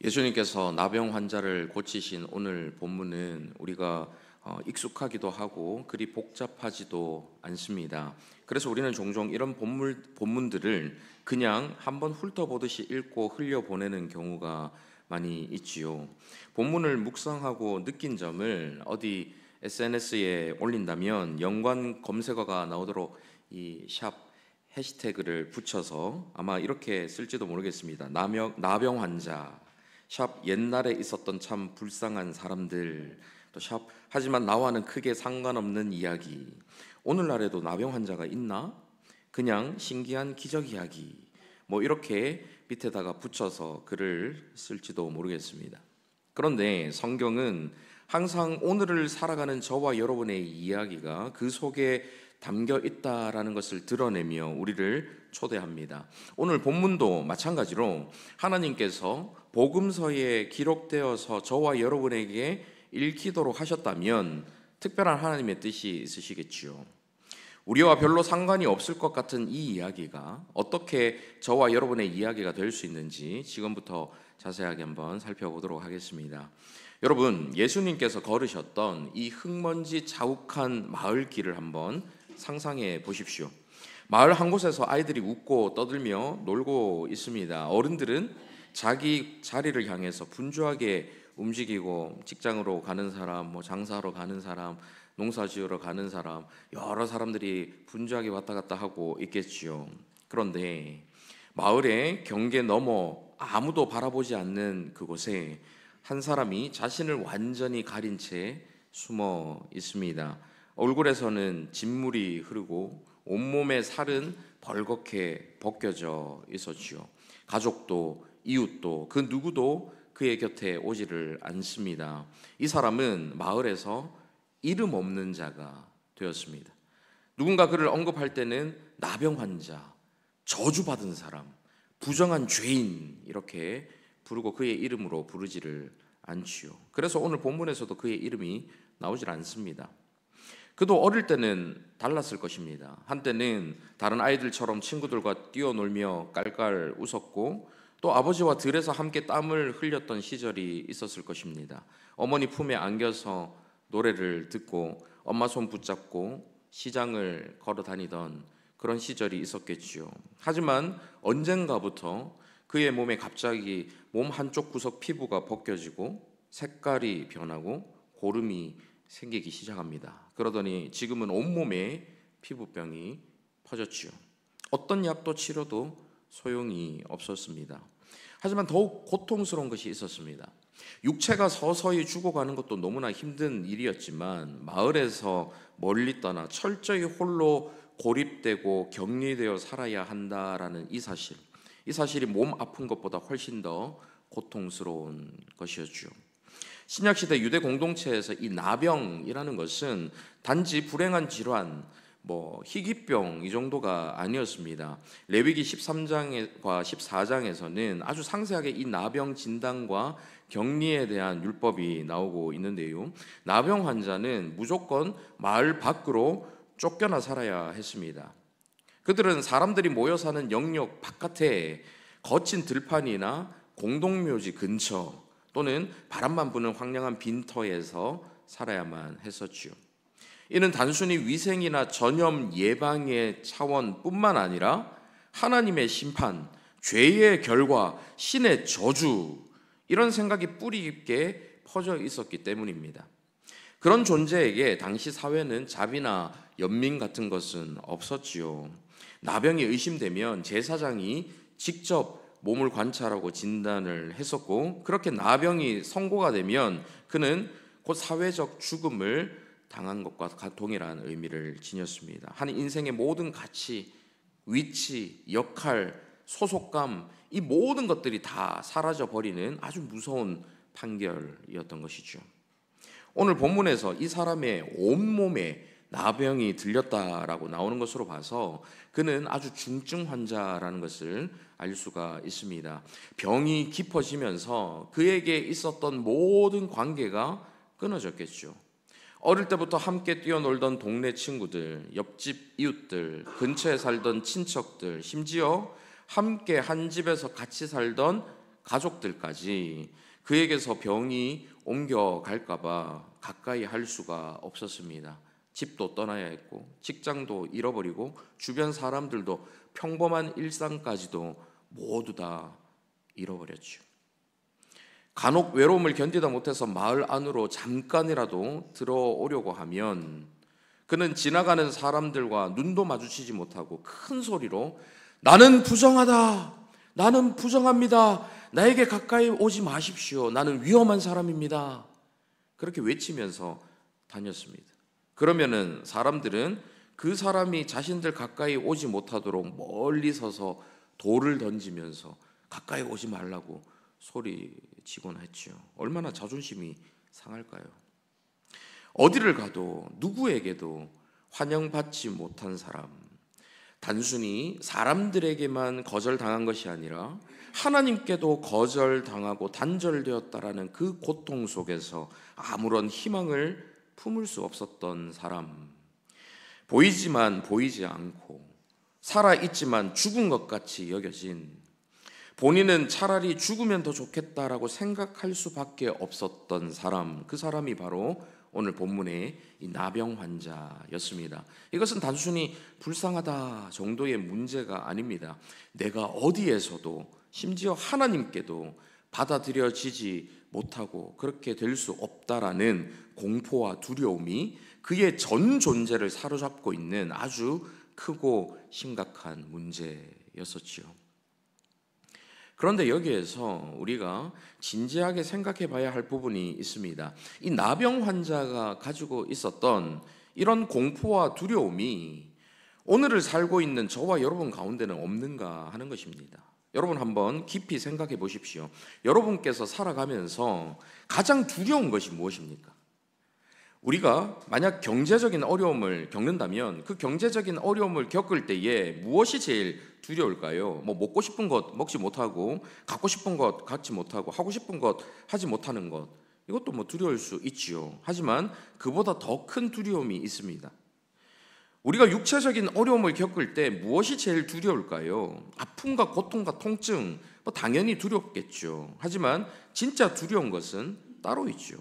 예수님께서 나병 환자를 고치신 오늘 본문은 우리가 익숙하기도 하고 그리 복잡하지도 않습니다. 그래서 우리는 종종 이런 본문들을 그냥 한번 훑어보듯이 읽고 흘려보내는 경우가 많이 있지요. 본문을 묵상하고 느낀 점을 어디 SNS에 올린다면 연관 검색어가 나오도록 이 샵 해시태그를 붙여서 아마 이렇게 쓸지도 모르겠습니다. 나병 환자, 샵 옛날에 있었던 참 불쌍한 사람들, 또 샵 하지만 나와는 크게 상관없는 이야기. 오늘날에도 나병 환자가 있나? 그냥 신기한 기적 이야기. 뭐 이렇게 밑에다가 붙여서 글을 쓸지도 모르겠습니다. 그런데 성경은 항상 오늘을 살아가는 저와 여러분의 이야기가 그 속에 담겨 있다라는 것을 드러내며 우리를 초대합니다. 오늘 본문도 마찬가지로 하나님께서 복음서에 기록되어서 저와 여러분에게 읽히도록 하셨다면 특별한 하나님의 뜻이 있으시겠지요. 우리와 별로 상관이 없을 것 같은 이 이야기가 어떻게 저와 여러분의 이야기가 될 수 있는지 지금부터 자세하게 한번 살펴보도록 하겠습니다. 여러분, 예수님께서 걸으셨던 이 흙먼지 자욱한 마을 길을 한번 상상해 보십시오. 마을 한 곳에서 아이들이 웃고 떠들며 놀고 있습니다. 어른들은 자기 자리를 향해서 분주하게 움직이고 직장으로 가는 사람, 장사하러 가는 사람, 농사 지으러 가는 사람, 여러 사람들이 분주하게 왔다 갔다 하고 있겠지요. 그런데 마을의 경계 너머 아무도 바라보지 않는 그곳에 한 사람이 자신을 완전히 가린 채 숨어 있습니다. 얼굴에서는 진물이 흐르고 온몸의 살은 벌겋게 벗겨져 있었지요. 가족도 이웃도 그 누구도 그의 곁에 오지를 않습니다. 이 사람은 마을에서 이름 없는 자가 되었습니다. 누군가 그를 언급할 때는 나병 환자, 저주받은 사람, 부정한 죄인 이렇게 부르고 그의 이름으로 부르지를 않지요. 그래서 오늘 본문에서도 그의 이름이 나오질 않습니다. 그도 어릴 때는 달랐을 것입니다. 한때는 다른 아이들처럼 친구들과 뛰어놀며 깔깔 웃었고 또 아버지와 들에서 함께 땀을 흘렸던 시절이 있었을 것입니다. 어머니 품에 안겨서 노래를 듣고 엄마 손 붙잡고 시장을 걸어 다니던 그런 시절이 있었겠지요. 하지만 언젠가부터 그의 몸에 갑자기 몸 한쪽 구석 피부가 벗겨지고 색깔이 변하고 고름이 생기기 시작합니다. 그러더니 지금은 온몸에 피부병이 퍼졌지요. 어떤 약도 치료도 소용이 없었습니다. 하지만 더욱 고통스러운 것이 있었습니다. 육체가 서서히 죽어가는 것도 너무나 힘든 일이었지만 마을에서 멀리 떠나 철저히 홀로 고립되고 격리되어 살아야 한다라는 이 사실이 몸 아픈 것보다 훨씬 더 고통스러운 것이었죠. 신약시대 유대 공동체에서 이 나병이라는 것은 단지 불행한 질환, 희귀병 이 정도가 아니었습니다. 레위기 13장과 14장에서는 아주 상세하게 이 나병 진단과 격리에 대한 율법이 나오고 있는데요. 나병 환자는 무조건 마을 밖으로 쫓겨나 살아야 했습니다. 그들은 사람들이 모여 사는 영역 바깥에 거친 들판이나 공동묘지 근처 또는 바람만 부는 황량한 빈터에서 살아야만 했었지요. 이는 단순히 위생이나 전염 예방의 차원뿐만 아니라 하나님의 심판, 죄의 결과, 신의 저주 이런 생각이 뿌리 깊게 퍼져 있었기 때문입니다. 그런 존재에게 당시 사회는 자비나 연민 같은 것은 없었지요. 나병이 의심되면 제사장이 직접 몸을 관찰하고 진단을 했었고 그렇게 나병이 선고가 되면 그는 곧 사회적 죽음을 당한 것과 동일한 의미를 지녔습니다. 한 인생의 모든 가치, 위치, 역할, 소속감 이 모든 것들이 다 사라져버리는 아주 무서운 판결이었던 것이죠. 오늘 본문에서 이 사람의 온몸에 나병이 들렸다라고 나오는 것으로 봐서 그는 아주 중증 환자라는 것을 알 수가 있습니다. 병이 깊어지면서 그에게 있었던 모든 관계가 끊어졌겠죠. 어릴 때부터 함께 뛰어놀던 동네 친구들, 옆집 이웃들, 근처에 살던 친척들, 심지어 함께 한 집에서 같이 살던 가족들까지 그에게서 병이 옮겨갈까 봐 가까이 할 수가 없었습니다. 집도 떠나야 했고 직장도 잃어버리고 주변 사람들도 평범한 일상까지도 모두 다 잃어버렸죠. 간혹 외로움을 견디다 못해서 마을 안으로 잠깐이라도 들어오려고 하면 그는 지나가는 사람들과 눈도 마주치지 못하고 큰 소리로 나는 부정하다, 나는 부정합니다, 나에게 가까이 오지 마십시오, 나는 위험한 사람입니다, 그렇게 외치면서 다녔습니다. 그러면은 사람들은 그 사람이 자신들 가까이 오지 못하도록 멀리 서서 돌을 던지면서 가까이 오지 말라고 소리치곤 했죠. 얼마나 자존심이 상할까요? 어디를 가도 누구에게도 환영받지 못한 사람, 단순히 사람들에게만 거절당한 것이 아니라 하나님께도 거절당하고 단절되었다라는 그 고통 속에서 아무런 희망을 품을 수 없었던 사람, 보이지만 보이지 않고 살아있지만 죽은 것 같이 여겨진, 본인은 차라리 죽으면 더 좋겠다라고 생각할 수밖에 없었던 사람, 그 사람이 바로 오늘 본문의 이 나병 환자였습니다. 이것은 단순히 불쌍하다 정도의 문제가 아닙니다. 내가 어디에서도 심지어 하나님께도 받아들여지지 못하고 그렇게 될 수 없다라는 공포와 두려움이 그의 전 존재를 사로잡고 있는 아주 크고 심각한 문제였었지요. 그런데 여기에서 우리가 진지하게 생각해 봐야 할 부분이 있습니다. 이 나병 환자가 가지고 있었던 이런 공포와 두려움이 오늘을 살고 있는 저와 여러분 가운데는 없는가 하는 것입니다. 여러분 한번 깊이 생각해 보십시오. 여러분께서 살아가면서 가장 두려운 것이 무엇입니까? 우리가 만약 경제적인 어려움을 겪는다면 그 경제적인 어려움을 겪을 때에 무엇이 제일 두려울까요? 먹고 싶은 것 먹지 못하고, 갖고 싶은 것 갖지 못하고, 하고 싶은 것 하지 못하는 것, 이것도 두려울 수 있지요. 하지만 그보다 더 큰 두려움이 있습니다. 우리가 육체적인 어려움을 겪을 때 무엇이 제일 두려울까요? 아픔과 고통과 통증, 당연히 두렵겠죠. 하지만 진짜 두려운 것은 따로 있죠.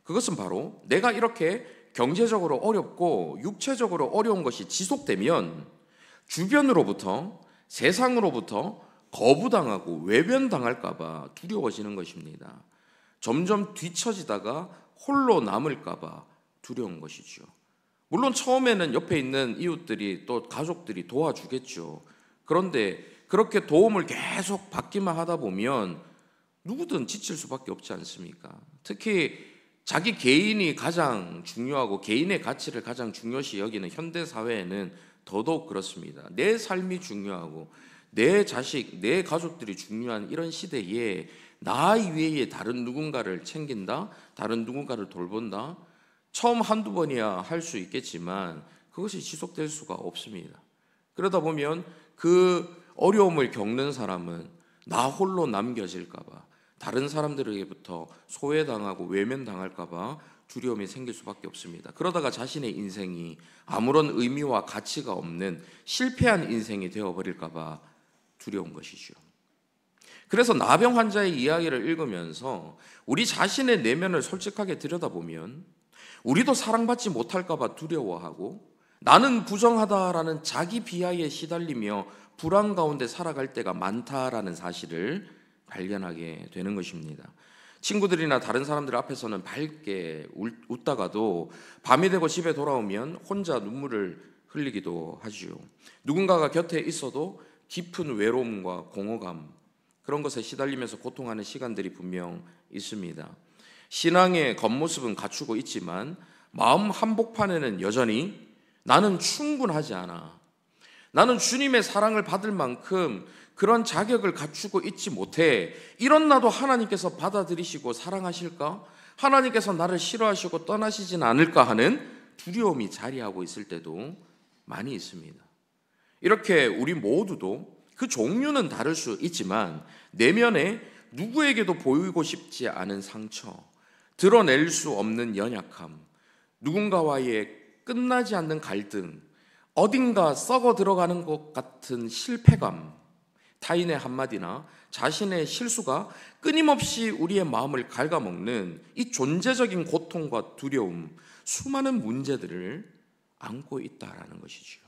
그것은 바로 내가 이렇게 경제적으로 어렵고 육체적으로 어려운 것이 지속되면 주변으로부터, 세상으로부터 거부당하고 외면당할까 봐 두려워지는 것입니다. 점점 뒤처지다가 홀로 남을까 봐 두려운 것이죠. 물론 처음에는 옆에 있는 이웃들이 또 가족들이 도와주겠죠. 그런데 그렇게 도움을 계속 받기만 하다 보면 누구든 지칠 수밖에 없지 않습니까? 특히 자기 개인이 가장 중요하고 개인의 가치를 가장 중요시 여기는 현대 사회에는 더더욱 그렇습니다. 내 삶이 중요하고 내 자식, 내 가족들이 중요한 이런 시대에 나 이외에 다른 누군가를 챙긴다, 다른 누군가를 돌본다, 처음 한두 번이야 할 수 있겠지만 그것이 지속될 수가 없습니다. 그러다 보면 그 어려움을 겪는 사람은 나 홀로 남겨질까 봐, 다른 사람들에게부터 소외당하고 외면당할까 봐 두려움이 생길 수밖에 없습니다. 그러다가 자신의 인생이 아무런 의미와 가치가 없는 실패한 인생이 되어버릴까 봐 두려운 것이죠. 그래서 나병 환자의 이야기를 읽으면서 우리 자신의 내면을 솔직하게 들여다보면 우리도 사랑받지 못할까 봐 두려워하고 나는 부정하다라는 자기 비하에 시달리며 불안 가운데 살아갈 때가 많다라는 사실을 발견하게 되는 것입니다. 친구들이나 다른 사람들 앞에서는 밝게 웃다가도 밤이 되고 집에 돌아오면 혼자 눈물을 흘리기도 하지요. 누군가가 곁에 있어도 깊은 외로움과 공허감, 그런 것에 시달리면서 고통하는 시간들이 분명 있습니다. 신앙의 겉모습은 갖추고 있지만 마음 한복판에는 여전히 나는 충분하지 않아, 나는 주님의 사랑을 받을 만큼 그런 자격을 갖추고 있지 못해, 이런 나도 하나님께서 받아들이시고 사랑하실까? 하나님께서 나를 싫어하시고 떠나시진 않을까 하는 두려움이 자리하고 있을 때도 많이 있습니다. 이렇게 우리 모두도 그 종류는 다를 수 있지만 내면에 누구에게도 보이고 싶지 않은 상처, 드러낼 수 없는 연약함, 누군가와의 끝나지 않는 갈등, 어딘가 썩어 들어가는 것 같은 실패감, 타인의 한마디나 자신의 실수가 끊임없이 우리의 마음을 갉아먹는 이 존재적인 고통과 두려움, 수많은 문제들을 안고 있다라는 것이죠.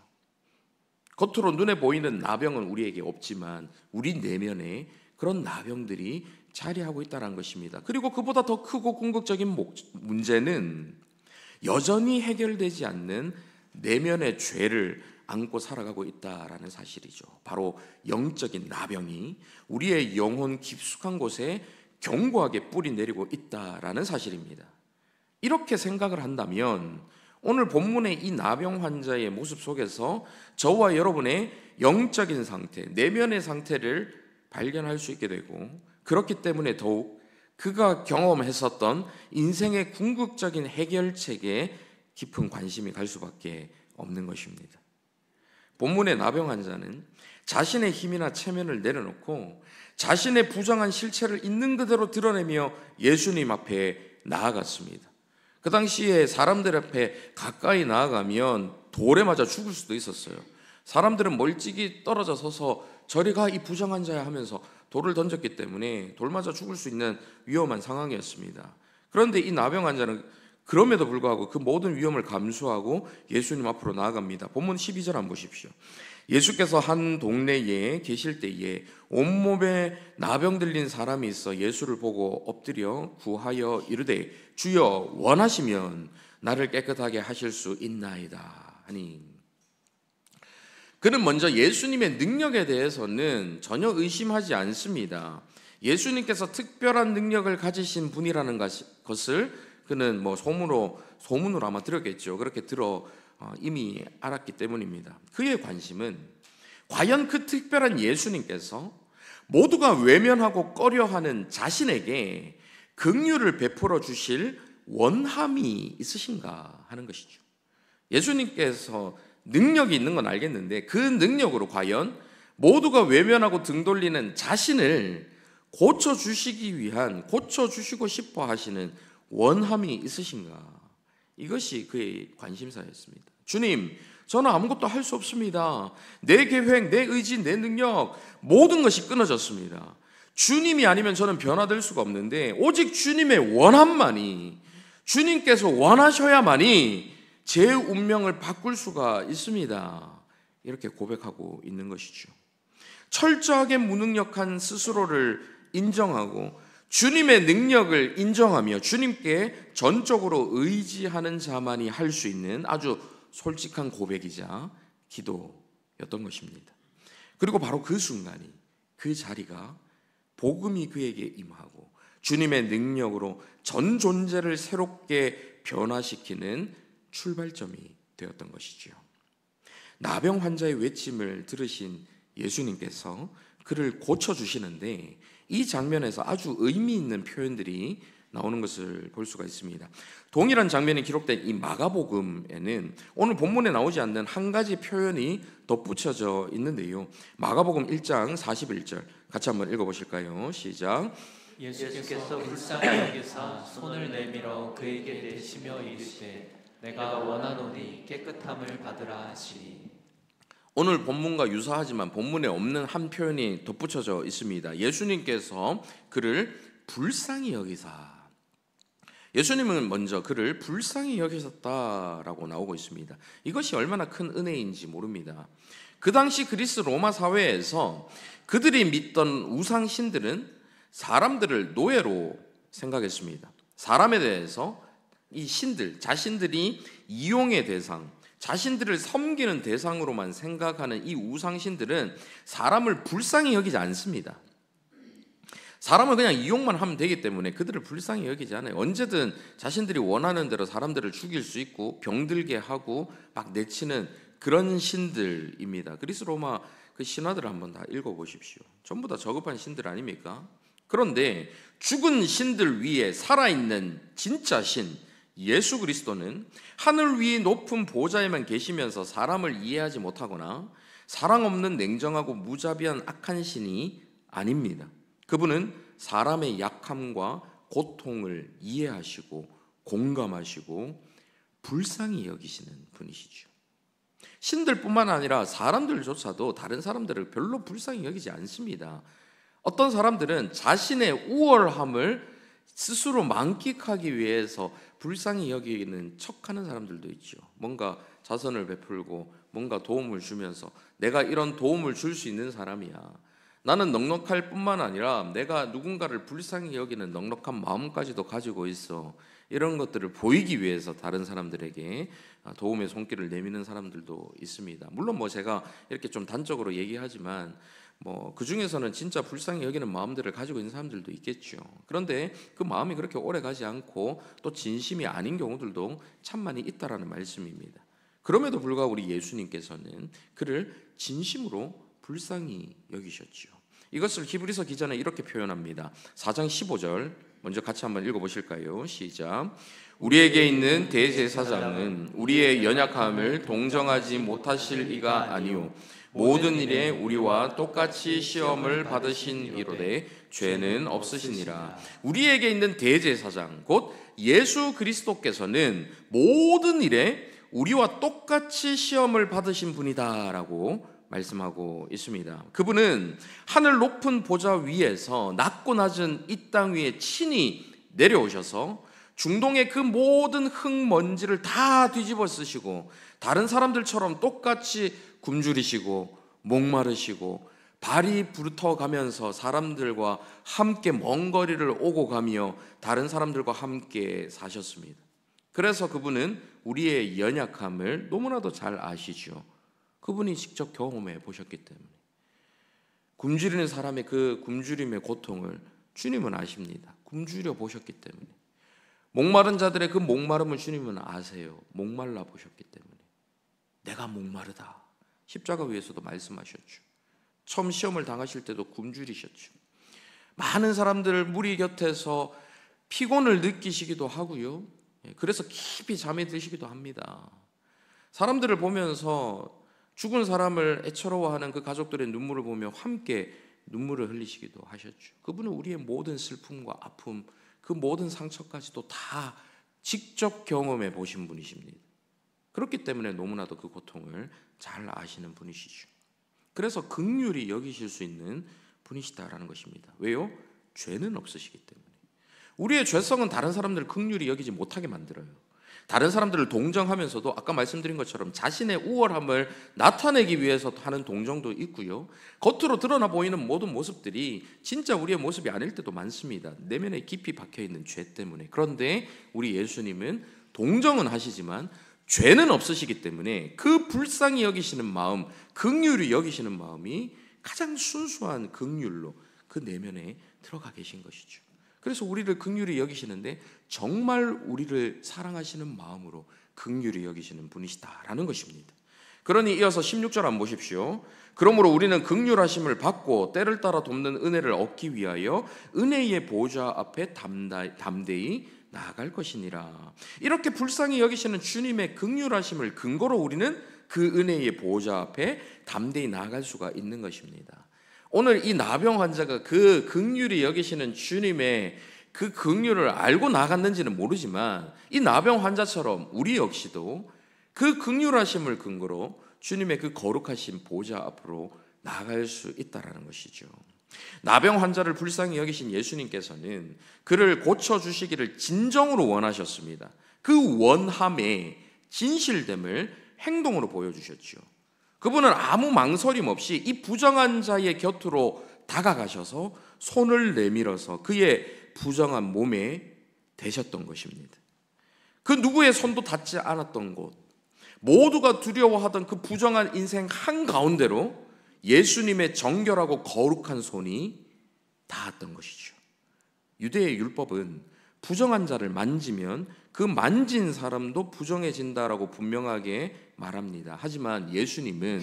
겉으로 눈에 보이는 나병은 우리에게 없지만 우리 내면에 그런 나병들이 자리하고 있다는 것입니다. 그리고 그보다 더 크고 궁극적인 문제는 여전히 해결되지 않는 내면의 죄를 안고 살아가고 있다라는 사실이죠. 바로 영적인 나병이 우리의 영혼 깊숙한 곳에 견고하게 뿌리 내리고 있다라는 사실입니다. 이렇게 생각을 한다면 오늘 본문의 이 나병 환자의 모습 속에서 저와 여러분의 영적인 상태, 내면의 상태를 발견할 수 있게 되고, 그렇기 때문에 더욱 그가 경험했었던 인생의 궁극적인 해결책에 깊은 관심이 갈 수밖에 없는 것입니다. 본문의 나병 환자는 자신의 힘이나 체면을 내려놓고 자신의 부정한 실체를 있는 그대로 드러내며 예수님 앞에 나아갔습니다. 그 당시에 사람들 앞에 가까이 나아가면 돌에 맞아 죽을 수도 있었어요. 사람들은 멀찍이 떨어져 서서 저리 가 이 부정한 자야 하면서 돌을 던졌기 때문에 돌 맞아 죽을 수 있는 위험한 상황이었습니다. 그런데 이 나병 환자는 그럼에도 불구하고 그 모든 위험을 감수하고 예수님 앞으로 나아갑니다. 본문 12절 한번 보십시오. 예수께서 한 동네에 계실 때에 온몸에 나병 들린 사람이 있어 예수를 보고 엎드려 구하여 이르되 주여 원하시면 나를 깨끗하게 하실 수 있나이다 하니, 그는 먼저 예수님의 능력에 대해서는 전혀 의심하지 않습니다. 예수님께서 특별한 능력을 가지신 분이라는 것을 그는 소문으로 아마 들었겠죠. 그렇게 들어 이미 알았기 때문입니다. 그의 관심은 과연 그 특별한 예수님께서 모두가 외면하고 꺼려하는 자신에게 긍휼을 베풀어 주실 원함이 있으신가 하는 것이죠. 예수님께서 능력이 있는 건 알겠는데 그 능력으로 과연 모두가 외면하고 등 돌리는 자신을 고쳐주시고 싶어 하시는 원함이 있으신가? 이것이 그의 관심사였습니다. 주님, 저는 아무것도 할 수 없습니다. 내 계획, 내 의지, 내 능력 모든 것이 끊어졌습니다. 주님이 아니면 저는 변화될 수가 없는데 오직 주님의 원함만이, 주님께서 원하셔야만이 제 운명을 바꿀 수가 있습니다. 이렇게 고백하고 있는 것이죠. 철저하게 무능력한 스스로를 인정하고 주님의 능력을 인정하며 주님께 전적으로 의지하는 자만이 할 수 있는 아주 솔직한 고백이자 기도였던 것입니다. 그리고 바로 그 순간이, 그 자리가 복음이 그에게 임하고 주님의 능력으로 전 존재를 새롭게 변화시키는 출발점이 되었던 것이죠. 나병 환자의 외침을 들으신 예수님께서 그를 고쳐주시는데 이 장면에서 아주 의미 있는 표현들이 나오는 것을 볼 수가 있습니다. 동일한 장면이 기록된 이 마가복음에는 오늘 본문에 나오지 않는 한 가지 표현이 덧붙여져 있는데요. 마가복음 1장 41절 같이 한번 읽어보실까요? 시작. 예수께서 불쌍히 여기사 손을 내밀어 그에게 대시며 이르시되 내가 원하노니 깨끗함을 받으라 하시니. 오늘 본문과 유사하지만 본문에 없는 한 표현이 덧붙여져 있습니다. 예수님께서 그를 불쌍히 여기사, 예수님은 먼저 그를 불쌍히 여기셨다라고 나오고 있습니다. 이것이 얼마나 큰 은혜인지 모릅니다. 그 당시 그리스 로마 사회에서 그들이 믿던 우상신들은 사람들을 노예로 생각했습니다. 사람에 대해서 이 신들, 자신들이 이용의 대상, 자신들을 섬기는 대상으로만 생각하는 이 우상신들은 사람을 불쌍히 여기지 않습니다. 사람을 그냥 이용만 하면 되기 때문에 그들을 불쌍히 여기지 않아요. 언제든 자신들이 원하는 대로 사람들을 죽일 수 있고 병들게 하고 막 내치는 그런 신들입니다. 그리스 로마 그 신화들을 한번 다 읽어보십시오. 전부 다 저급한 신들 아닙니까? 그런데 죽은 신들 위에 살아있는 진짜 신 예수 그리스도는 하늘 위 높은 보좌에만 계시면서 사람을 이해하지 못하거나 사랑 없는 냉정하고 무자비한 악한 신이 아닙니다. 그분은 사람의 약함과 고통을 이해하시고 공감하시고 불쌍히 여기시는 분이시죠. 신들뿐만 아니라 사람들조차도 다른 사람들을 별로 불쌍히 여기지 않습니다. 어떤 사람들은 자신의 우월함을 스스로 만끽하기 위해서 불쌍히 여기는 척하는 사람들도 있죠. 뭔가 자선을 베풀고 뭔가 도움을 주면서 내가 이런 도움을 줄 수 있는 사람이야, 나는 넉넉할 뿐만 아니라 내가 누군가를 불쌍히 여기는 넉넉한 마음까지도 가지고 있어, 이런 것들을 보이기 위해서 다른 사람들에게 도움의 손길을 내미는 사람들도 있습니다. 물론 제가 이렇게 좀 단적으로 얘기하지만 그 중에서는 진짜 불쌍히 여기는 마음들을 가지고 있는 사람들도 있겠죠. 그런데 그 마음이 그렇게 오래 가지 않고 또 진심이 아닌 경우들도 참 많이 있다라는 말씀입니다. 그럼에도 불구하고 우리 예수님께서는 그를 진심으로 불쌍히 여기셨죠. 이것을 히브리서 기자는 이렇게 표현합니다. 4장 15절 먼저 같이 한번 읽어보실까요? 시작. 우리에게 있는 대제사장은 우리의 연약함을 동정하지 못하실 이가 아니요 모든 일에 우리와 똑같이 시험을 받으신 이로되 죄는 없으시니라. 우리에게 있는 대제사장 곧 예수 그리스도께서는 모든 일에 우리와 똑같이 시험을 받으신 분이다라고 말씀하고 있습니다. 그분은 하늘 높은 보좌 위에서 낮고 낮은 이 땅 위에 친히 내려오셔서 중동의 그 모든 흙먼지를 다 뒤집어 쓰시고 다른 사람들처럼 똑같이 굶주리시고 목마르시고 발이 부르터가면서 사람들과 함께 먼 거리를 오고 가며 다른 사람들과 함께 사셨습니다. 그래서 그분은 우리의 연약함을 너무나도 잘 아시죠. 그분이 직접 경험해 보셨기 때문에 굶주리는 사람의 그 굶주림의 고통을 주님은 아십니다. 굶주려 보셨기 때문에 목마른 자들의 그 목마름을 주님은 아세요. 목말라 보셨기 때문에 내가 목마르다 십자가 위에서도 말씀하셨죠. 처음 시험을 당하실 때도 굶주리셨죠. 많은 사람들 무리 곁에서 피곤을 느끼시기도 하고요. 그래서 깊이 잠에 드시기도 합니다. 사람들을 보면서 죽은 사람을 애처로워하는 그 가족들의 눈물을 보며 함께 눈물을 흘리시기도 하셨죠. 그분은 우리의 모든 슬픔과 아픔, 그 모든 상처까지도 다 직접 경험해 보신 분이십니다. 그렇기 때문에 너무나도 그 고통을 잘 아시는 분이시죠. 그래서 긍휼히 여기실 수 있는 분이시다라는 것입니다. 왜요? 죄는 없으시기 때문에. 우리의 죄성은 다른 사람들을 긍휼히 여기지 못하게 만들어요. 다른 사람들을 동정하면서도 아까 말씀드린 것처럼 자신의 우월함을 나타내기 위해서 하는 동정도 있고요. 겉으로 드러나 보이는 모든 모습들이 진짜 우리의 모습이 아닐 때도 많습니다. 내면에 깊이 박혀있는 죄 때문에. 그런데 우리 예수님은 동정은 하시지만 죄는 없으시기 때문에 그 불쌍히 여기시는 마음, 긍휼히 여기시는 마음이 가장 순수한 긍휼로 그 내면에 들어가 계신 것이죠. 그래서 우리를 긍휼히 여기시는데 정말 우리를 사랑하시는 마음으로 긍휼히 여기시는 분이시다라는 것입니다. 그러니 이어서 16절 한번 보십시오. 그러므로 우리는 긍휼하심을 받고 때를 따라 돕는 은혜를 얻기 위하여 은혜의 보좌 앞에 담대히 나아갈 것이니라. 이렇게 불쌍히 여기시는 주님의 긍휼하심을 근거로 우리는 그 은혜의 보좌 앞에 담대히 나아갈 수가 있는 것입니다. 오늘 이 나병 환자가 그 긍휼히 여기시는 주님의 그 긍휼을 알고 나갔는지는 모르지만 이 나병 환자처럼 우리 역시도 그 긍휼하심을 근거로 주님의 그 거룩하신 보좌 앞으로 나아갈 수 있다라는 것이죠. 나병 환자를 불쌍히 여기신 예수님께서는 그를 고쳐주시기를 진정으로 원하셨습니다. 그 원함의 진실됨을 행동으로 보여주셨죠. 그분은 아무 망설임 없이 이 부정한 자의 곁으로 다가가셔서 손을 내밀어서 그의 부정한 몸에 대셨던 것입니다. 그 누구의 손도 닿지 않았던 곳, 모두가 두려워하던 그 부정한 인생 한가운데로 예수님의 정결하고 거룩한 손이 닿았던 것이죠. 유대의 율법은 부정한 자를 만지면 그 만진 사람도 부정해진다라고 분명하게 말합니다. 하지만 예수님은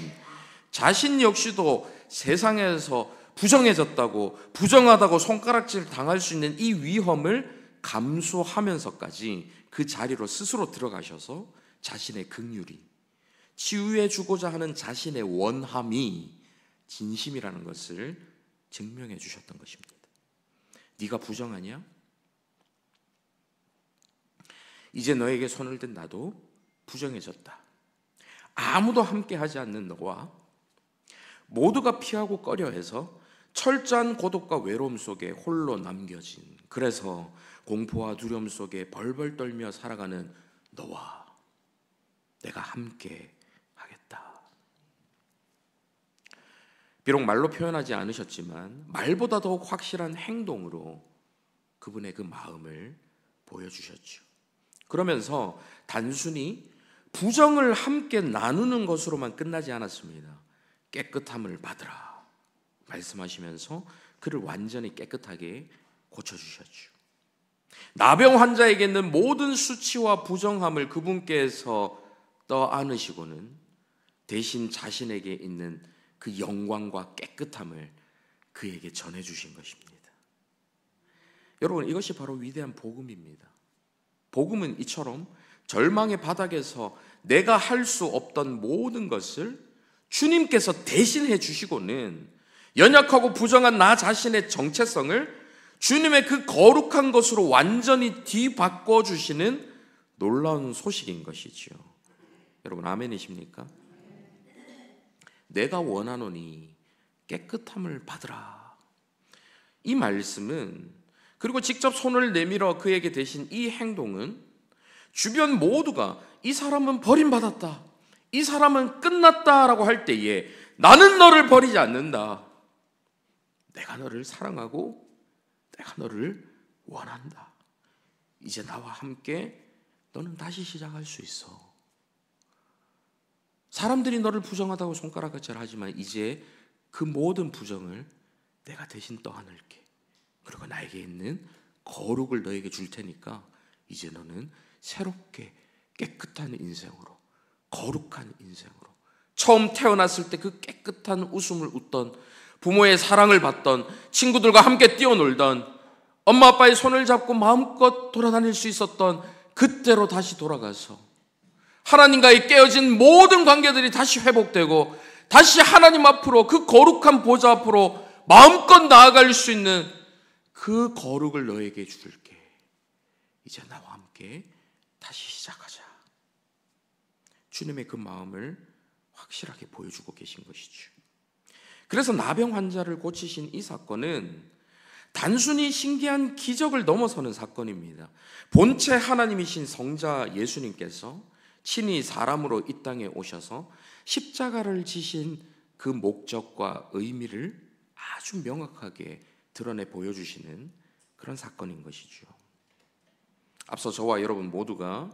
자신 역시도 세상에서 부정해졌다고 부정하다고 손가락질 당할 수 있는 이 위험을 감수하면서까지 그 자리로 스스로 들어가셔서 자신의 긍휼이 치유해 주고자 하는 자신의 원함이 진심이라는 것을 증명해 주셨던 것입니다. 네가 부정하냐? 이제 너에게 손을 든 나도 부정해졌다. 아무도 함께하지 않는 너와 모두가 피하고 꺼려해서 철저한 고독과 외로움 속에 홀로 남겨진, 그래서 공포와 두려움 속에 벌벌 떨며 살아가는 너와 내가 함께 하겠다. 비록 말로 표현하지 않으셨지만 말보다 더욱 확실한 행동으로 그분의 그 마음을 보여주셨죠. 그러면서 단순히 부정을 함께 나누는 것으로만 끝나지 않았습니다. 깨끗함을 받으라 말씀하시면서 그를 완전히 깨끗하게 고쳐주셨죠. 나병 환자에게 있는 모든 수치와 부정함을 그분께서 떠안으시고는 대신 자신에게 있는 그 영광과 깨끗함을 그에게 전해주신 것입니다. 여러분, 이것이 바로 위대한 복음입니다. 복음은 이처럼 절망의 바닥에서 내가 할 수 없던 모든 것을 주님께서 대신해 주시고는 연약하고 부정한 나 자신의 정체성을 주님의 그 거룩한 것으로 완전히 뒤바꿔 주시는 놀라운 소식인 것이지요. 여러분, 아멘이십니까? 내가 원하노니 깨끗함을 받으라. 이 말씀은, 그리고 직접 손을 내밀어 그에게 대신 이 행동은 주변 모두가 이 사람은 버림받았다, 이 사람은 끝났다라고 할 때에 나는 너를 버리지 않는다. 내가 너를 사랑하고 내가 너를 원한다. 이제 나와 함께 너는 다시 시작할 수 있어. 사람들이 너를 부정하다고 손가락질하지만 이제 그 모든 부정을 내가 대신 떠안을게. 그리고 나에게 있는 거룩을 너에게 줄 테니까 이제 너는 새롭게 깨끗한 인생으로, 거룩한 인생으로, 처음 태어났을 때 그 깨끗한 웃음을 웃던, 부모의 사랑을 받던, 친구들과 함께 뛰어놀던, 엄마 아빠의 손을 잡고 마음껏 돌아다닐 수 있었던 그때로 다시 돌아가서 하나님과의 깨어진 모든 관계들이 다시 회복되고 다시 하나님 앞으로, 그 거룩한 보좌 앞으로 마음껏 나아갈 수 있는 그 거룩을 너에게 줄게. 이제 나와 함께 다시 시작하자. 주님의 그 마음을 확실하게 보여주고 계신 것이죠. 그래서 나병 환자를 고치신 이 사건은 단순히 신기한 기적을 넘어서는 사건입니다. 본체 하나님이신 성자 예수님께서 친히 사람으로 이 땅에 오셔서 십자가를 지신 그 목적과 의미를 아주 명확하게 드러내 보여주시는 그런 사건인 것이죠. 앞서 저와 여러분 모두가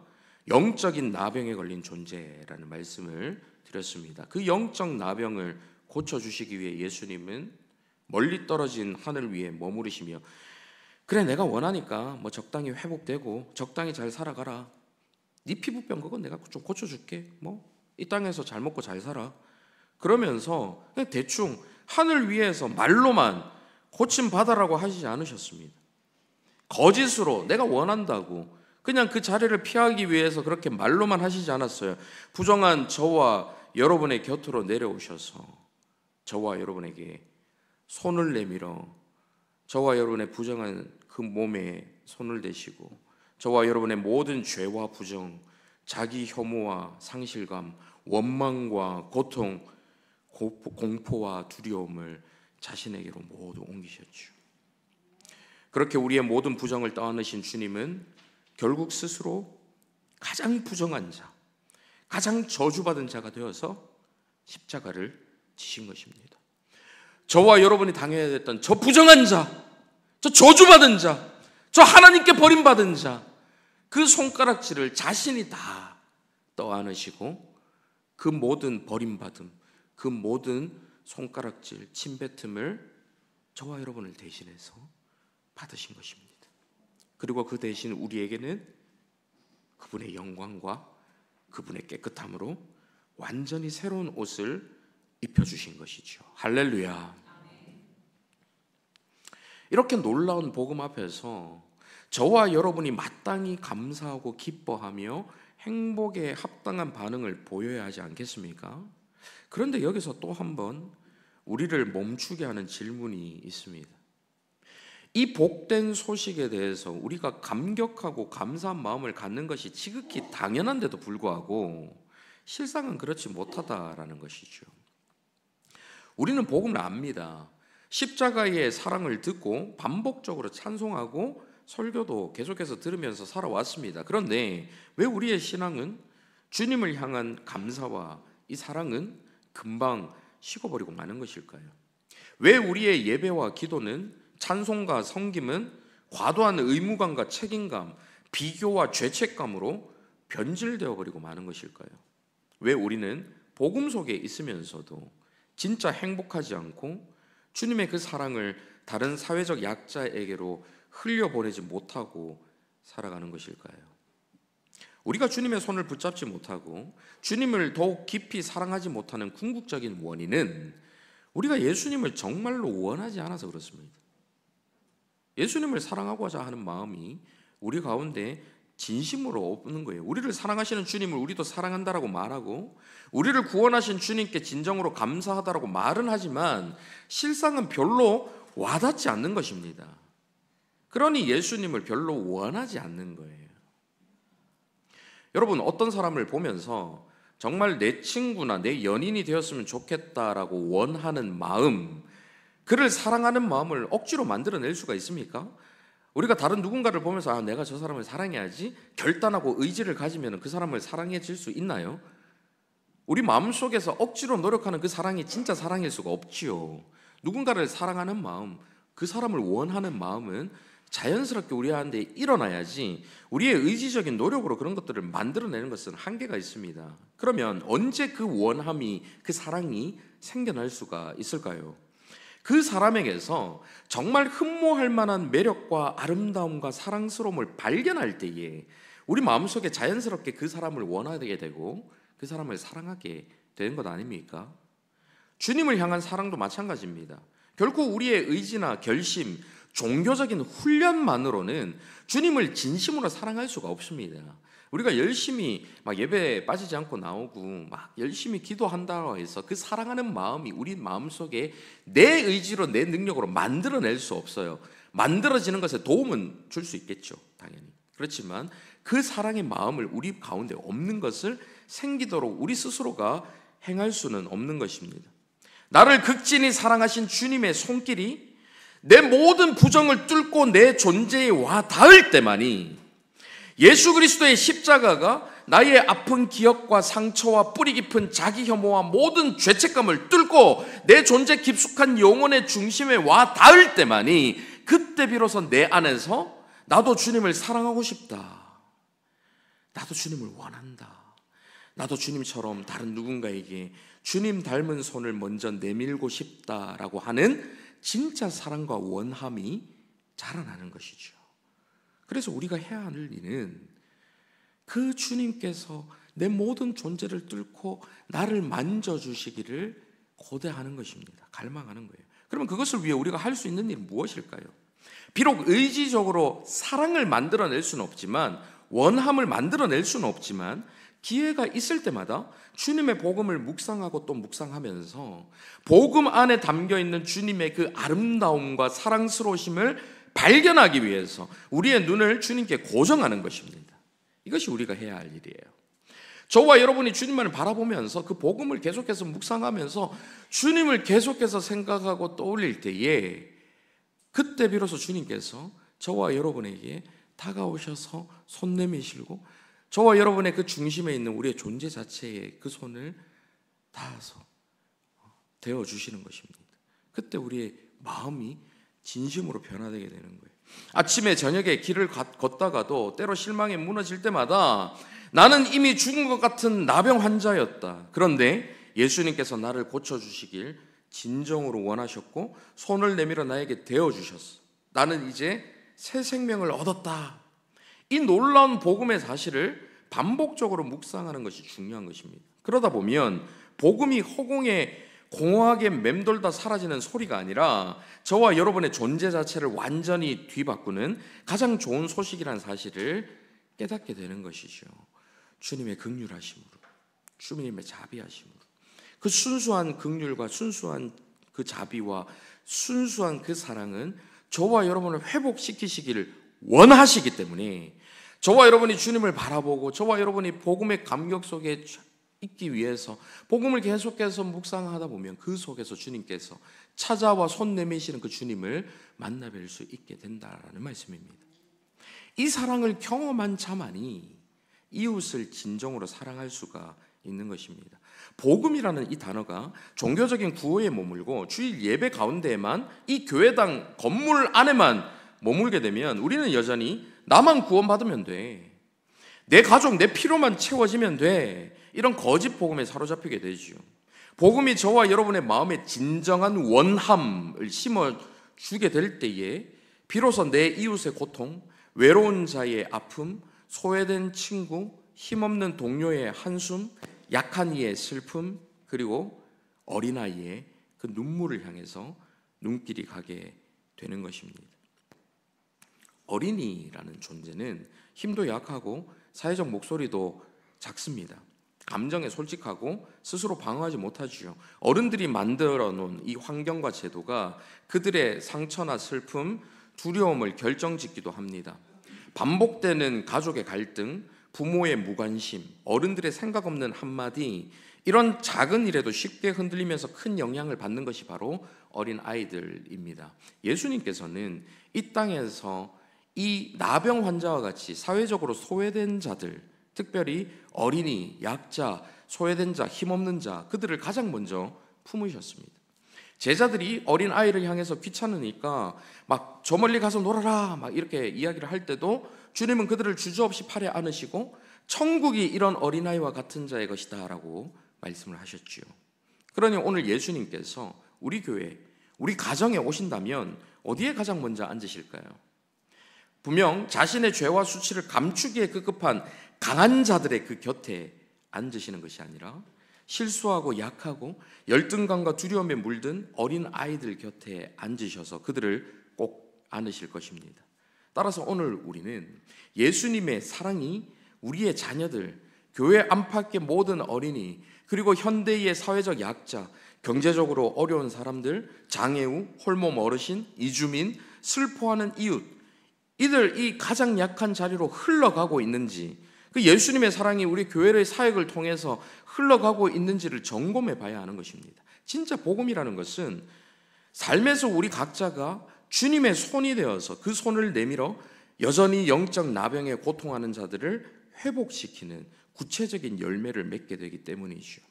영적인 나병에 걸린 존재라는 말씀을 드렸습니다. 그 영적 나병을 고쳐주시기 위해 예수님은 멀리 떨어진 하늘 위에 머무르시며, 그래 내가 원하니까 뭐 적당히 회복되고 적당히 잘 살아가라. 네 피부병 그건 내가 좀 고쳐줄게. 뭐 이 땅에서 잘 먹고 잘 살아. 그러면서 그냥 대충 하늘 위에서 말로만 고침 받아라고 하시지 않으셨습니다. 거짓으로 내가 원한다고 그냥 그 자리를 피하기 위해서 그렇게 말로만 하시지 않았어요. 부정한 저와 여러분의 곁으로 내려오셔서 저와 여러분에게 손을 내밀어 저와 여러분의 부정한 그 몸에 손을 대시고 저와 여러분의 모든 죄와 부정, 자기 혐오와 상실감, 원망과 고통, 공포와 두려움을 자신에게로 모두 옮기셨죠. 그렇게 우리의 모든 부정을 떠안으신 주님은 결국 스스로 가장 부정한 자, 가장 저주받은 자가 되어서 십자가를 지신 것입니다. 저와 여러분이 당해야 됐던 저 부정한 자, 저 저주받은 자, 저 하나님께 버림받은 자, 그 손가락질을 자신이 다 떠안으시고 그 모든 버림받음, 그 모든 손가락질, 침뱉음을 저와 여러분을 대신해서 받으신 것입니다. 그리고 그 대신 우리에게는 그분의 영광과 그분의 깨끗함으로 완전히 새로운 옷을 입혀주신 것이죠. 할렐루야. 이렇게 놀라운 복음 앞에서 저와 여러분이 마땅히 감사하고 기뻐하며 행복에 합당한 반응을 보여야 하지 않겠습니까? 그런데 여기서 또 한 번 우리를 멈추게 하는 질문이 있습니다. 이 복된 소식에 대해서 우리가 감격하고 감사한 마음을 갖는 것이 지극히 당연한데도 불구하고 실상은 그렇지 못하다라는 것이죠. 우리는 복음을 압니다. 십자가의 사랑을 듣고 반복적으로 찬송하고 설교도 계속해서 들으면서 살아왔습니다. 그런데 왜 우리의 신앙은 주님을 향한 감사와 이 사랑은 금방 식어버리고 마는 것일까요? 왜 우리의 예배와 기도는, 찬송과 섬김은 과도한 의무감과 책임감, 비교와 죄책감으로 변질되어 버리고 마는 것일까요? 왜 우리는 복음 속에 있으면서도 진짜 행복하지 않고 주님의 그 사랑을 다른 사회적 약자에게로 흘려보내지 못하고 살아가는 것일까요? 우리가 주님의 손을 붙잡지 못하고 주님을 더욱 깊이 사랑하지 못하는 궁극적인 원인은 우리가 예수님을 정말로 원하지 않아서 그렇습니다. 예수님을 사랑하고자 하는 마음이 우리 가운데 진심으로 없는 거예요. 우리를 사랑하시는 주님을 우리도 사랑한다라고 말하고 우리를 구원하신 주님께 진정으로 감사하다라고 말은 하지만 실상은 별로 와닿지 않는 것입니다. 그러니 예수님을 별로 원하지 않는 거예요. 여러분, 어떤 사람을 보면서 정말 내 친구나 내 연인이 되었으면 좋겠다라고 원하는 마음, 그를 사랑하는 마음을 억지로 만들어낼 수가 있습니까? 우리가 다른 누군가를 보면서 내가 저 사람을 사랑해야지 결단하고 의지를 가지면 그 사람을 사랑해질 수 있나요? 우리 마음속에서 억지로 노력하는 그 사랑이 진짜 사랑일 수가 없지요. 누군가를 사랑하는 마음, 그 사람을 원하는 마음은 자연스럽게 우리한테 일어나야지 우리의 의지적인 노력으로 그런 것들을 만들어내는 것은 한계가 있습니다. 그러면 언제 그 원함이, 그 사랑이 생겨날 수가 있을까요? 그 사람에게서 정말 흠모할 만한 매력과 아름다움과 사랑스러움을 발견할 때에 우리 마음속에 자연스럽게 그 사람을 원하게 되고 그 사람을 사랑하게 되는 것 아닙니까? 주님을 향한 사랑도 마찬가지입니다. 결국 우리의 의지나 결심, 종교적인 훈련만으로는 주님을 진심으로 사랑할 수가 없습니다. 우리가 열심히 막 예배에 빠지지 않고 나오고 막 열심히 기도한다고 해서 그 사랑하는 마음이 우리 마음속에 내 의지로 내 능력으로 만들어낼 수 없어요. 만들어지는 것에 도움은 줄 수 있겠죠, 당연히. 그렇지만 그 사랑의 마음을 우리 가운데 없는 것을 생기도록 우리 스스로가 행할 수는 없는 것입니다. 나를 극진히 사랑하신 주님의 손길이 내 모든 부정을 뚫고 내 존재에 와 닿을 때만이 예수 그리스도의 십자가가 나의 아픈 기억과 상처와 뿌리 깊은 자기 혐오와 모든 죄책감을 뚫고 내 존재 깊숙한 영혼의 중심에 와 닿을 때만이 그때 비로소 내 안에서 나도 주님을 사랑하고 싶다. 나도 주님을 원한다. 나도 주님처럼 다른 누군가에게 주님 닮은 손을 먼저 내밀고 싶다라고 하는 진짜 사랑과 원함이 자라나는 것이죠. 그래서 우리가 해야 할 일은 그 주님께서 내 모든 존재를 뚫고 나를 만져주시기를 고대하는 것입니다. 갈망하는 거예요. 그러면 그것을 위해 우리가 할 수 있는 일은 무엇일까요? 비록 의지적으로 사랑을 만들어낼 수는 없지만, 원함을 만들어낼 수는 없지만 기회가 있을 때마다 주님의 복음을 묵상하고 또 묵상하면서 복음 안에 담겨있는 주님의 그 아름다움과 사랑스러우심을 발견하기 위해서 우리의 눈을 주님께 고정하는 것입니다. 이것이 우리가 해야 할 일이에요. 저와 여러분이 주님만을 바라보면서 그 복음을 계속해서 묵상하면서 주님을 계속해서 생각하고 떠올릴 때에 그때 비로소 주님께서 저와 여러분에게 다가오셔서 손 내미시고 저와 여러분의 그 중심에 있는 우리의 존재 자체에 그 손을 닿아서 대어주시는 것입니다. 그때 우리의 마음이 진심으로 변화되게 되는 거예요. 아침에 저녁에 길을 걷다가도 때로 실망에 무너질 때마다 나는 이미 죽은 것 같은 나병 환자였다. 그런데 예수님께서 나를 고쳐주시길 진정으로 원하셨고 손을 내밀어 나에게 대어주셨어. 나는 이제 새 생명을 얻었다. 이 놀라운 복음의 사실을 반복적으로 묵상하는 것이 중요한 것입니다. 그러다 보면 복음이 허공에 공허하게 맴돌다 사라지는 소리가 아니라 저와 여러분의 존재 자체를 완전히 뒤바꾸는 가장 좋은 소식이라는 사실을 깨닫게 되는 것이죠. 주님의 긍휼하심으로, 주님의 자비하심으로, 그 순수한 긍휼과 순수한 그 자비와 순수한 그 사랑은 저와 여러분을 회복시키시기를 원하시기 때문에 저와 여러분이 주님을 바라보고 저와 여러분이 복음의 감격 속에 있기 위해서 복음을 계속해서 묵상하다 보면 그 속에서 주님께서 찾아와 손 내미시는 그 주님을 만나뵐 수 있게 된다라는 말씀입니다. 이 사랑을 경험한 자만이 이웃을 진정으로 사랑할 수가 있는 것입니다. 복음이라는 이 단어가 종교적인 구호에 머물고 주일 예배 가운데에만 이 교회당 건물 안에만 머물게 되면 우리는 여전히 나만 구원받으면 돼, 내 가족, 내 필요만 채워지면 돼, 이런 거짓 복음에 사로잡히게 되죠. 복음이 저와 여러분의 마음에 진정한 원함을 심어주게 될 때에 비로소 내 이웃의 고통, 외로운 자의 아픔, 소외된 친구, 힘없는 동료의 한숨, 약한 이의 슬픔, 그리고 어린아이의 그 눈물을 향해서 눈길이 가게 되는 것입니다. 어린이라는 존재는 힘도 약하고 사회적 목소리도 작습니다. 감정에 솔직하고 스스로 방어하지 못하지요. 어른들이 만들어 놓은 이 환경과 제도가 그들의 상처나 슬픔, 두려움을 결정짓기도 합니다. 반복되는 가족의 갈등, 부모의 무관심, 어른들의 생각 없는 한마디, 이런 작은 일에도 쉽게 흔들리면서 큰 영향을 받는 것이 바로 어린 아이들입니다. 예수님께서는 이 땅에서 이 나병 환자와 같이 사회적으로 소외된 자들, 특별히 어린이, 약자, 소외된 자, 힘없는 자, 그들을 가장 먼저 품으셨습니다. 제자들이 어린 아이를 향해서 귀찮으니까 막 저 멀리 가서 놀아라 막 이렇게 이야기를 할 때도 주님은 그들을 주저없이 팔에 안으시고 천국이 이런 어린아이와 같은 자의 것이다 라고 말씀을 하셨지요. 그러니 오늘 예수님께서 우리 교회, 우리 가정에 오신다면 어디에 가장 먼저 앉으실까요? 분명 자신의 죄와 수치를 감추기에 급급한 강한 자들의 그 곁에 앉으시는 것이 아니라 실수하고 약하고 열등감과 두려움에 물든 어린 아이들 곁에 앉으셔서 그들을 꼭 안으실 것입니다. 따라서 오늘 우리는 예수님의 사랑이 우리의 자녀들, 교회 안팎의 모든 어린이, 그리고 현대의 사회적 약자, 경제적으로 어려운 사람들, 장애우, 홀몸 어르신, 이주민, 슬퍼하는 이웃, 이들 이 가장 약한 자리로 흘러가고 있는지, 그 예수님의 사랑이 우리 교회의 사역을 통해서 흘러가고 있는지를 점검해 봐야 하는 것입니다. 진짜 복음이라는 것은 삶에서 우리 각자가 주님의 손이 되어서 그 손을 내밀어 여전히 영적 나병에 고통하는 자들을 회복시키는 구체적인 열매를 맺게 되기 때문이죠.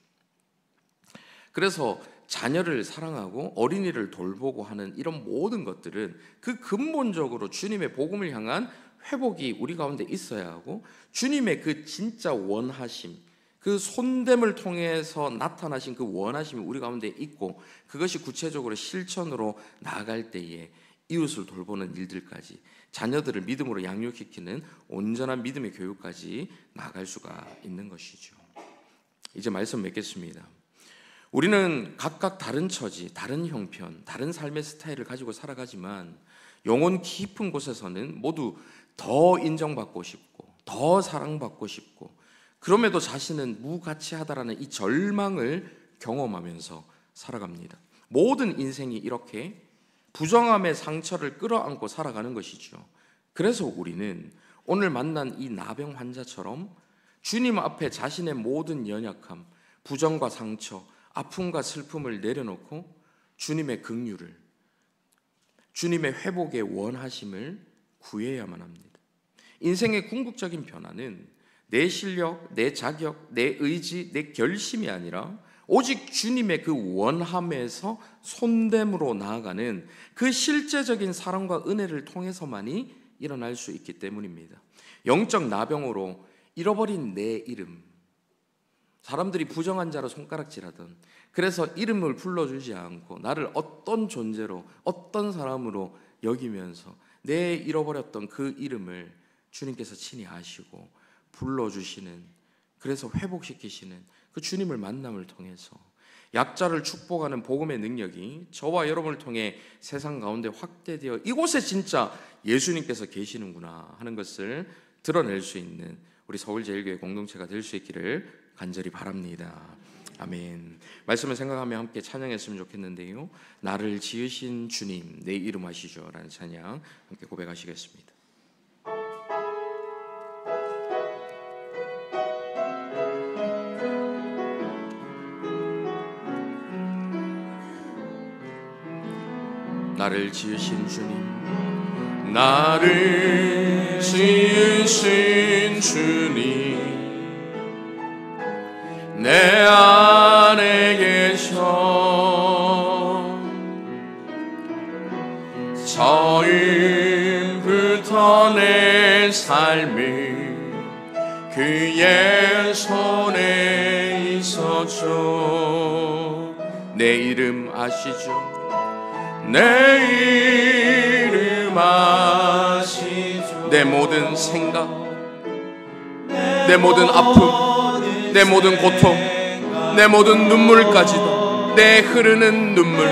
그래서 자녀를 사랑하고 어린이를 돌보고 하는 이런 모든 것들은 그 근본적으로 주님의 복음을 향한 회복이 우리 가운데 있어야 하고, 주님의 그 진짜 원하심, 그 손됨을 통해서 나타나신 그 원하심이 우리 가운데 있고, 그것이 구체적으로 실천으로 나아갈 때에 이웃을 돌보는 일들까지, 자녀들을 믿음으로 양육시키는 온전한 믿음의 교육까지 나아갈 수가 있는 것이죠. 이제 말씀 맺겠습니다. 우리는 각각 다른 처지, 다른 형편, 다른 삶의 스타일을 가지고 살아가지만 영혼 깊은 곳에서는 모두 더 인정받고 싶고 더 사랑받고 싶고, 그럼에도 자신은 무가치하다라는 이 절망을 경험하면서 살아갑니다. 모든 인생이 이렇게 부정함의 상처를 끌어안고 살아가는 것이죠. 그래서 우리는 오늘 만난 이 나병 환자처럼 주님 앞에 자신의 모든 연약함, 부정과 상처, 아픔과 슬픔을 내려놓고 주님의 긍휼을, 주님의 회복의 원하심을 구해야만 합니다. 인생의 궁극적인 변화는 내 실력, 내 자격, 내 의지, 내 결심이 아니라 오직 주님의 그 원함에서 손됨으로 나아가는 그 실제적인 사랑과 은혜를 통해서만이 일어날 수 있기 때문입니다. 영적 나병으로 잃어버린 내 이름, 사람들이 부정한 자로 손가락질하던, 그래서 이름을 불러주지 않고 나를 어떤 존재로, 어떤 사람으로 여기면서 내 잃어버렸던 그 이름을 주님께서 친히 아시고 불러주시는, 그래서 회복시키시는 그 주님을 만남을 통해서 약자를 축복하는 복음의 능력이 저와 여러분을 통해 세상 가운데 확대되어 이곳에 진짜 예수님께서 계시는구나 하는 것을 드러낼 수 있는 우리 서울제일교회 공동체가 될 수 있기를 간절히 바랍니다. 아멘. 말씀을 생각하며 함께 찬양했으면 좋겠는데요, 나를 지으신 주님 내 이름 아시죠? 라는 찬양 함께 고백하시겠습니다. 나를 지으신 주님, 나를 지으신 주님, 내 안에 계셔. 처음부터 내 삶이 그의 손에 있었죠. 내 이름 아시죠? 내 이름 아시죠? 내 모든 생각, 내 모든 아픔, 내 모든 고통, 내 모든 눈물까지도, 내 흐르는 눈물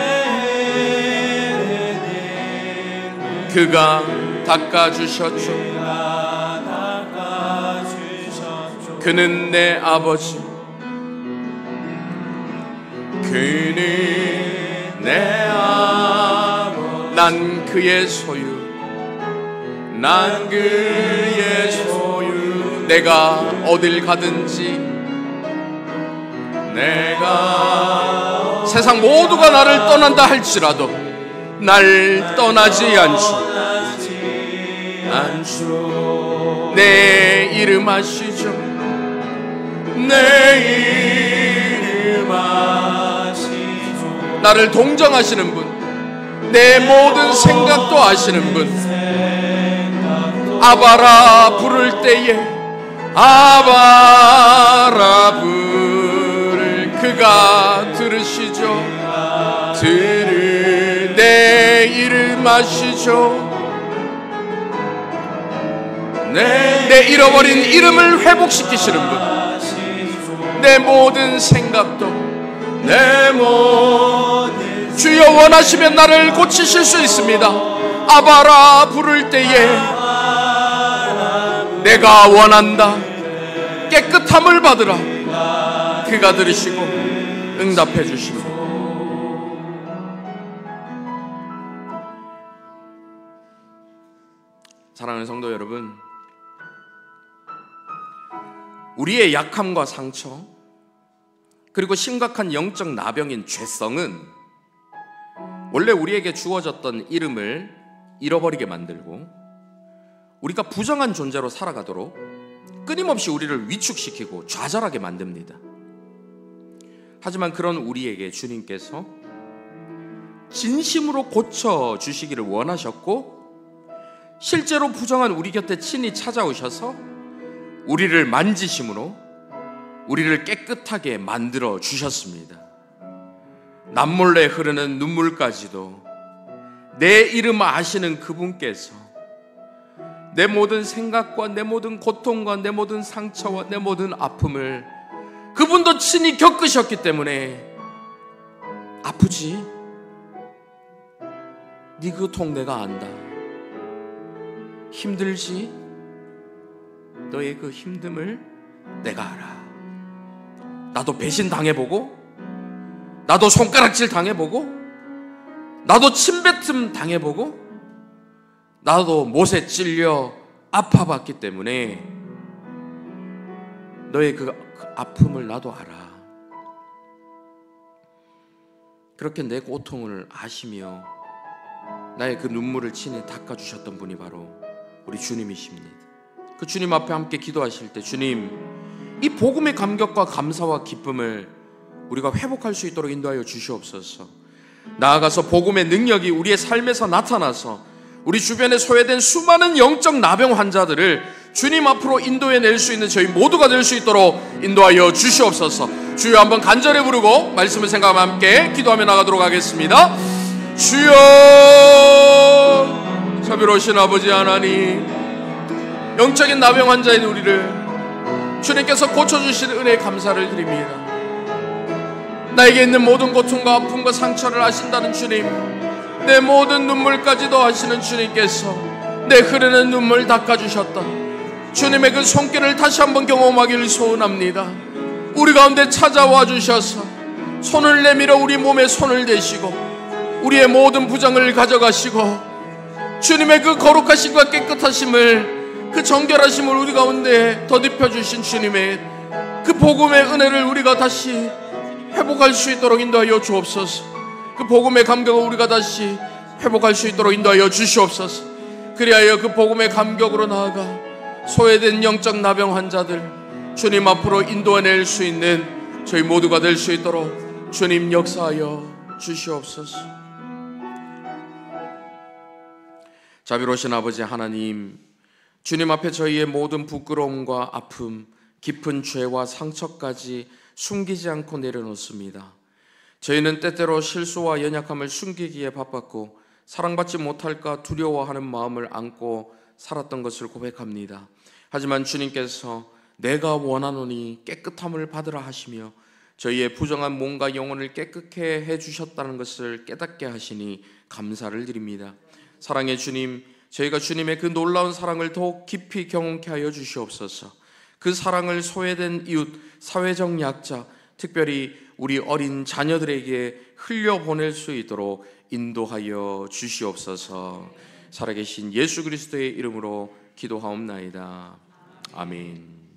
그가 닦아주셨죠. 그는 내 아버지, 그는 내 아버지, 난 그의 소유, 난 그의 소유. 내가 어딜 가든지, 내가 세상 모두가 나를 떠난다 할지라도 날 떠나지 않죠. 내 이름 아시죠? 내 이름 아시죠? 나를 동정하시는 분, 내 모든 생각도 아시는 분, 아바라 부를 때에 아바라 부를 그가 들으시죠. 내 이름 아시죠? 내 잃어버린 이름을 회복시키시는 분, 내 모든 생각도, 주여 원하시면 나를 고치실 수 있습니다. 아바라 부를 때에 내가 원한다, 깨끗함을 받으라, 그가 들으시고 응답해 주십니다. 사랑하는 성도 여러분, 우리의 약함과 상처, 그리고 심각한 영적 나병인 죄성은 원래 우리에게 주어졌던 이름을 잃어버리게 만들고 우리가 부정한 존재로 살아가도록 끊임없이 우리를 위축시키고 좌절하게 만듭니다. 하지만 그런 우리에게 주님께서 진심으로 고쳐주시기를 원하셨고, 실제로 부정한 우리 곁에 친히 찾아오셔서 우리를 만지심으로 우리를 깨끗하게 만들어 주셨습니다. 남몰래 흐르는 눈물까지도 내 이름 아시는 그분께서 내 모든 생각과 내 모든 고통과 내 모든 상처와 내 모든 아픔을 그분도 친히 겪으셨기 때문에, 아프지? 네 그 통 내가 안다. 힘들지? 너의 그 힘듦을 내가 알아. 나도 배신 당해보고, 나도 손가락질 당해보고, 나도 침뱉음 당해보고, 나도 못에 찔려 아파봤기 때문에 너의 그 아픔을 나도 알아. 그렇게 내 고통을 아시며 나의 그 눈물을 친히 닦아주셨던 분이 바로 우리 주님이십니다. 그 주님 앞에 함께 기도하실 때, 주님, 이 복음의 감격과 감사와 기쁨을 우리가 회복할 수 있도록 인도하여 주시옵소서. 나아가서 복음의 능력이 우리의 삶에서 나타나서 우리 주변에 소외된 수많은 영적 나병 환자들을 주님 앞으로 인도해낼 수 있는 저희 모두가 될 수 있도록 인도하여 주시옵소서. 주여 한번 간절히 부르고 말씀을 생각하며 함께 기도하며 나가도록 하겠습니다. 주여, 자비로우신 아버지 하나님, 영적인 나병 환자인 우리를 주님께서 고쳐주신 은혜에 감사를 드립니다. 나에게 있는 모든 고통과 아픔과 상처를 아신다는 주님, 내 모든 눈물까지도 아시는 주님께서 내 흐르는 눈물 닦아주셨다. 주님의 그 손길을 다시 한번 경험하기를 소원합니다. 우리 가운데 찾아와 주셔서 손을 내밀어 우리 몸에 손을 대시고 우리의 모든 부정을 가져가시고 주님의 그 거룩하심과 깨끗하심을, 그 정결하심을 우리 가운데 덧입혀 주신 주님의 그 복음의 은혜를 우리가 다시 회복할 수 있도록 인도하여 주옵소서. 그 복음의 감격을 우리가 다시 회복할 수 있도록 인도하여 주시옵소서. 그리하여 그 복음의 감격으로 나아가 소외된 영적 나병 환자들 주님 앞으로 인도해낼 수 있는 저희 모두가 될 수 있도록 주님 역사하여 주시옵소서. 자비로우신 아버지 하나님, 주님 앞에 저희의 모든 부끄러움과 아픔, 깊은 죄와 상처까지 숨기지 않고 내려놓습니다. 저희는 때때로 실수와 연약함을 숨기기에 바빴고 사랑받지 못할까 두려워하는 마음을 안고 살았던 것을 고백합니다. 하지만 주님께서 내가 원하노니 깨끗함을 받으라 하시며 저희의 부정한 몸과 영혼을 깨끗게 해주셨다는 것을 깨닫게 하시니 감사를 드립니다. 사랑의 주님, 저희가 주님의 그 놀라운 사랑을 더욱 깊이 경험케 하여 주시옵소서. 그 사랑을 소외된 이웃, 사회적 약자, 특별히 우리 어린 자녀들에게 흘려보낼 수 있도록 인도하여 주시옵소서. 살아계신 예수 그리스도의 이름으로 기도하옵나이다. 아멘.